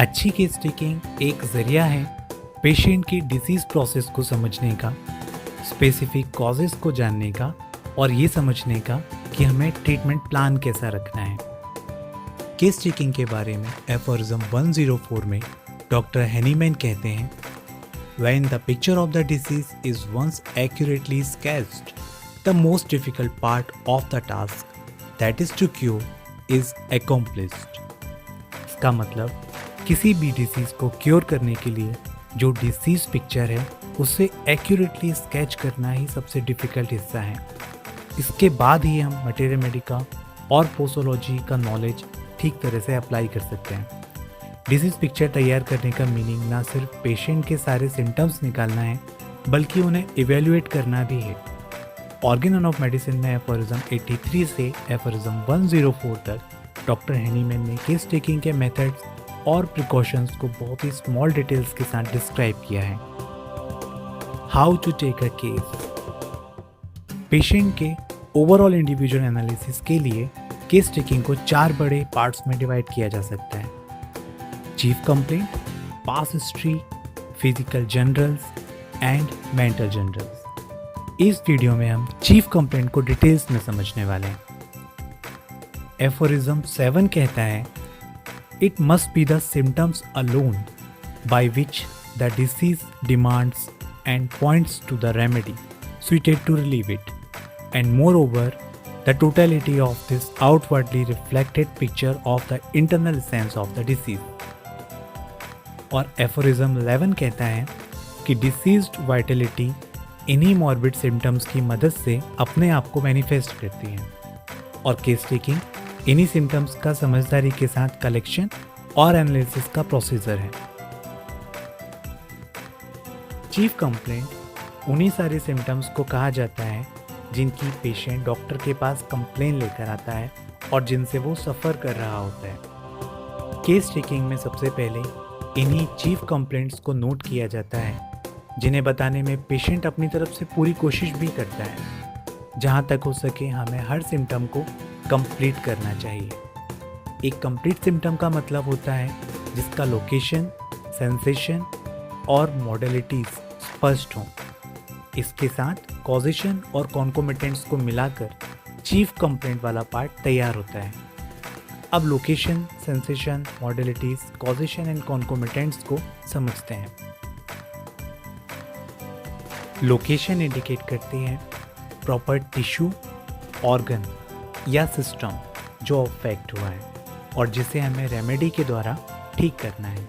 अच्छी case taking एक जरिया है पेशेंट की डिसीज प्रोसेस को समझने का, स्पेसिफिक कॉजेज को जानने का और ये समझने का कि हमें ट्रीटमेंट प्लान कैसा रखना है। केस टेकिंग के बारे में एफोरिज्म 104 में डॉक्टर हेनीमैन कहते हैं, When the picture of the disease is once accurately sketched, the most difficult part of the task, that is to cure, is accomplished. इसका मतलब किसी भी डिसीज को क्योर करने के लिए जो डिसीज पिक्चर है उसे एक्यूरेटली स्केच करना ही सबसे डिफिकल्ट हिस्सा है। इसके बाद ही हम मटेरियल मेडिका और पोसोलॉजी का नॉलेज ठीक तरह से अप्लाई कर सकते हैं। डिसीज पिक्चर तैयार करने का मीनिंग ना सिर्फ पेशेंट के सारे सिम्टम्स निकालना है बल्कि उन्हें इवेल्युएट करना भी है। ऑर्गन ऑफ मेडिसिन में एफोरिज्म 83 से एफोरिज्म 104 तक डॉक्टर हेनीमैन ने केस टेकिंग के मेथड्स और प्रिकॉशंस को बहुत ही स्मॉल डिटेल्स के साथ डिस्क्राइब किया है। How to take a case. Patient के ओवरऑल इंडिविजुअल एनालिसिस के लिए केस टेकिंग को 4 बड़े पार्ट्स में डिवाइड किया जा सकता है। Chief complaint, pass history, physical generals and mental generals. इस वीडियो में हम चीफ कंप्लेंट को डिटेल्स में समझने वाले हैं। एफोरिज्म 7 कहता है, it must be the symptoms alone by which the disease demands and points to the remedy suited to relieve it, and moreover the totality of this outwardly reflected picture of the internal essence of the disease. और aphorism 11 कहता है कि deceased Vitality इन्हीं morbid symptoms की मदद से अपने आप को मैनिफेस्ट करती है और केस टेकिंग इन्हीं सिम्टम्स का समझदारी के साथ कलेक्शन और एनालिसिस का प्रोसीजर है। चीफ कंप्लेंट उन्हीं सारे सिम्टम्स को कहा जाता है जिनकी पेशेंट डॉक्टर के पास कंप्लेन लेकर आता है और जिनसे वो सफ़र कर रहा होता है। केस टेकिंग में सबसे पहले इन्हीं चीफ कंप्लेंट्स को नोट किया जाता है जिन्हें बताने में पेशेंट अपनी तरफ से पूरी कोशिश भी करता है। जहाँ तक हो सके हमें हर सिम्टम को कंप्लीट करना चाहिए। एक कंप्लीट सिम्टम का मतलब होता है जिसका लोकेशन, सेंसेशन और मॉडलिटीज स्पष्ट हों। इसके साथ कॉजेशन और कॉन्कोमिटेंट्स को मिलाकर चीफ कंप्लेंट वाला पार्ट तैयार होता है। अब location, sensation, modalities, causation and concomitants को समझते हैं। लोकेशन इंडिकेट करती है प्रॉपर टिश्यू, ऑर्गन या सिस्टम जो अफेक्ट हुआ है और जिसे हमें रेमेडी के द्वारा ठीक करना है।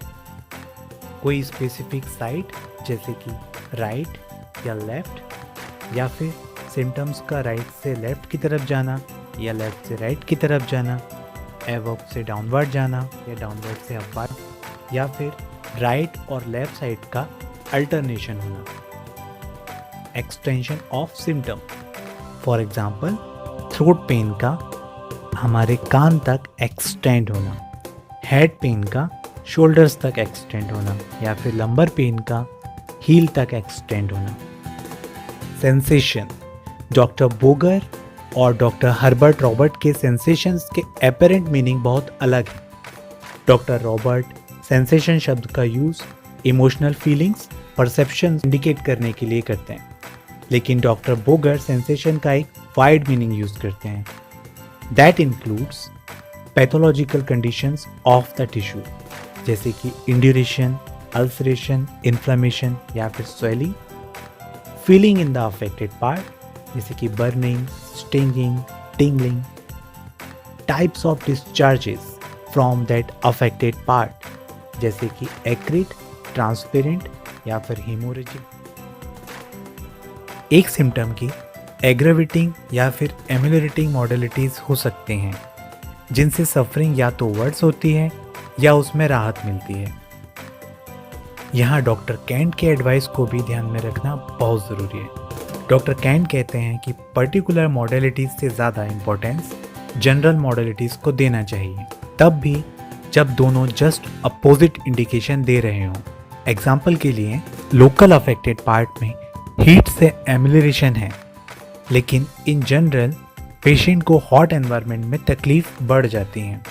कोई स्पेसिफिक साइट जैसे कि राइट या लेफ्ट, या फिर सिम्टम्स का राइट से लेफ्ट की तरफ जाना या लेफ्ट से राइट की तरफ जाना, एवअप से डाउनवर्ड जाना या डाउनवर्ड से अपवर्ड, या फिर राइट और लेफ्ट साइड का अल्टरनेशन होना। Extension of symptom, for example throat pen का हमारे कान तक एक्सटेंड होना, हेड पेन का शोल्डर्स तक एक्सटेंड होना, या फिर लंबर पेन का हील तक एक्सटेंड होना। सेंसेशन, डॉक्टर बोगर और डॉक्टर हर्बर्ट रॉबर्ट के सेंसेशंस के एपेरेंट मीनिंग बहुत अलग है। डॉक्टर रॉबर्ट सेंसेशन शब्द का use emotional feelings, perception indicate करने के लिए करते हैं, लेकिन डॉक्टर बोगर सेंसेशन का एक वाइड मीनिंग यूज़ करते हैं। That includes pathological conditions of the tissue जैसे कि इंड्यूरेशन, अल्सरेशन, इन्फ्लेमेशन या फिर swelling, feeling in the affected part जैसे कि burning, stinging, tingling, types of discharges from that affected part जैसे कि acrid, transparent या फिर hemorrhagic। एक सिम्टम की एग्रेवेटिंग या फिर एमिलियरेटिंग मॉडलिटीज हो सकते हैं जिनसे सफरिंग या तो वर्ड्स होती है या उसमें राहत मिलती है। यहाँ डॉक्टर कैंट के एडवाइस को भी ध्यान में रखना बहुत ज़रूरी है। डॉक्टर कैंट कहते हैं कि पर्टिकुलर मॉडलिटीज़ से ज़्यादा इम्पोर्टेंस जनरल मॉडलिटीज़ को देना चाहिए, तब भी जब दोनों जस्ट अपोजिट इंडिकेशन दे रहे हों। एग्जाम्पल के लिए लोकल अफेक्टेड पार्ट में हीट से एमिलियरेशन है, लेकिन इन जनरल पेशेंट को हॉट एनवायरनमेंट में तकलीफ बढ़ जाती है।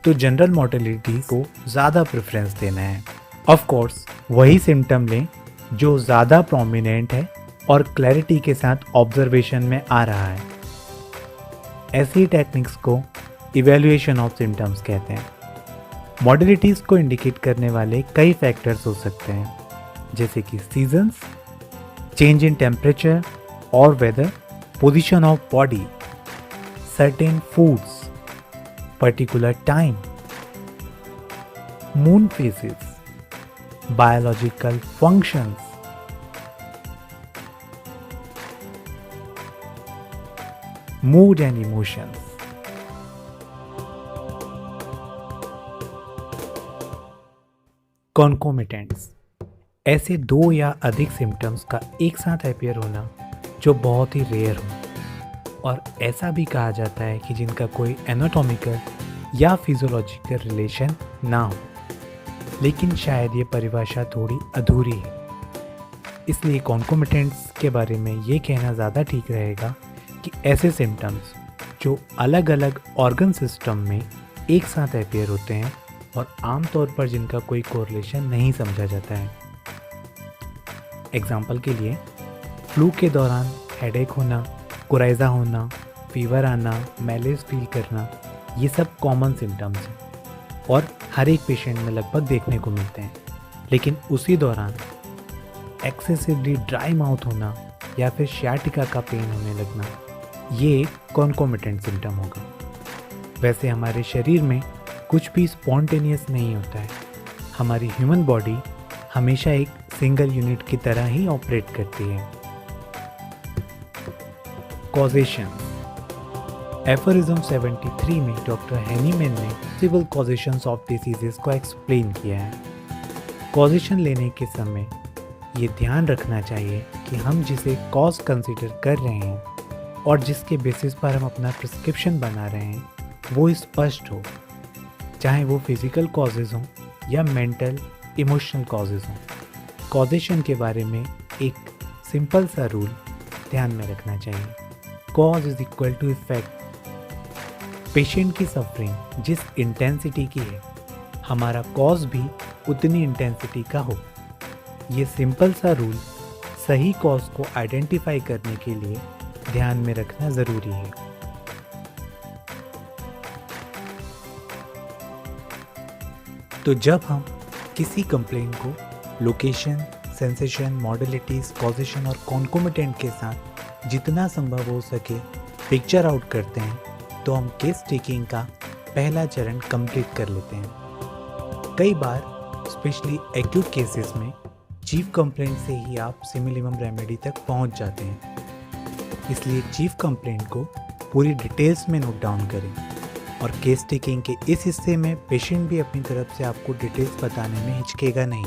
तो जनरल मॉर्टेलिटी को ज़्यादा प्रेफरेंस देना है। ऑफ कोर्स वही सिम्टम लें जो ज़्यादा प्रोमिनेंट है और क्लैरिटी के साथ ऑब्जर्वेशन में आ रहा है। ऐसी टेक्निक्स को इवैल्यूएशन ऑफ सिम्टम्स कहते हैं। मॉर्टेलिटीज़ को इंडिकेट करने वाले कई फैक्टर्स हो सकते हैं, जैसे कि सीजन्स, चेंज इन टेम्परेचर और weather, position of body, certain foods, particular time, moon phases, biological functions, mood and emotions. Concomitants ऐसे दो या अधिक सिम्टम्स का एक साथ अपीयर होना जो बहुत ही रेयर हो, और ऐसा भी कहा जाता है कि जिनका कोई एनाटॉमिकल या फिजियोलॉजिकल रिलेशन ना हो। लेकिन शायद ये परिभाषा थोड़ी अधूरी है, इसलिए कॉन्कोमिटेंट्स के बारे में ये कहना ज़्यादा ठीक रहेगा कि ऐसे सिम्टम्स जो अलग अलग ऑर्गन सिस्टम में एक साथ अपीयर होते हैं और आमतौर पर जिनका कोई कोरिलेशन नहीं समझा जाता है। एग्जाम्पल के लिए फ्लू के दौरान हेडेक होना, कोराइजा होना, फीवर आना, मैलेस फील करना, ये सब कॉमन सिम्टम्स हैं और हर एक पेशेंट में लगभग देखने को मिलते हैं। लेकिन उसी दौरान एक्सेसिवली ड्राई माउथ होना या फिर शियाटिका का पेन होने लगना, ये एक कॉन्कोमिटेंट सिम्टम होगा। वैसे हमारे शरीर में कुछ भी स्पॉन्टेनियस नहीं होता है। हमारी ह्यूमन बॉडी हमेशा एक सिंगल यूनिट की तरह ही ऑपरेट करती है। कॉजेशन एफोरिज्म 73 में डॉक्टर हैनीमैन ने पॉसिबल कॉजेशंस ऑफ डिसीजेस को एक्सप्लेन किया है। कॉजेशन लेने के समय ये ध्यान रखना चाहिए कि हम जिसे कॉज कंसीडर कर रहे हैं और जिसके बेसिस पर हम अपना प्रिस्क्रिप्शन बना रहे हैं वो स्पष्ट हो, चाहे वो फिजिकल कॉजेज़ हों या मेंटल इमोशनल कॉजेज़ हों। कॉजेशन के बारे में एक सिंपल सा रूल ध्यान में रखना चाहिए। Cause is equal to effect. Patient की सफरिंग जिस इंटेंसिटी की है, हमारा कॉज भी उतनी इंटेंसिटी का हो। ये सिंपल सा रूल सही कॉज को आइडेंटिफाई करने के लिए ध्यान में रखना ज़रूरी है। तो जब हम किसी कंप्लेंट को लोकेशन, सेंसेशन, मॉडलिटीज, कॉजेशन और कॉन्कोमिटेंट के साथ जितना संभव हो सके पिक्चर आउट करते हैं, तो हम केस टेकिंग का पहला चरण कंप्लीट कर लेते हैं। कई बार स्पेशली एक्यूट केसेस में चीफ कंप्लेंट से ही आप सिमिलिमम रेमेडी तक पहुंच जाते हैं। इसलिए चीफ कंप्लेंट को पूरी डिटेल्स में नोट डाउन करें और केस टेकिंग के इस हिस्से में पेशेंट भी अपनी तरफ से आपको डिटेल्स बताने में हिचकेगा नहीं,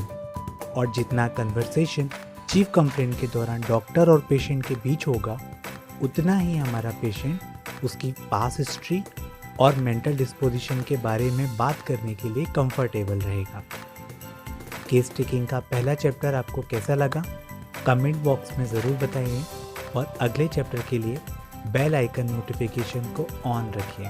और जितना कन्वर्सेशन चीफ कंप्लेंट के दौरान डॉक्टर और पेशेंट के बीच होगा, उतना ही हमारा पेशेंट उसकी पास हिस्ट्री और मेंटल डिस्पोजिशन के बारे में बात करने के लिए कंफर्टेबल रहेगा। केस टेकिंग का पहला चैप्टर आपको कैसा लगा कमेंट बॉक्स में ज़रूर बताइए, और अगले चैप्टर के लिए बेल आइकन नोटिफिकेशन को ऑन रखिए।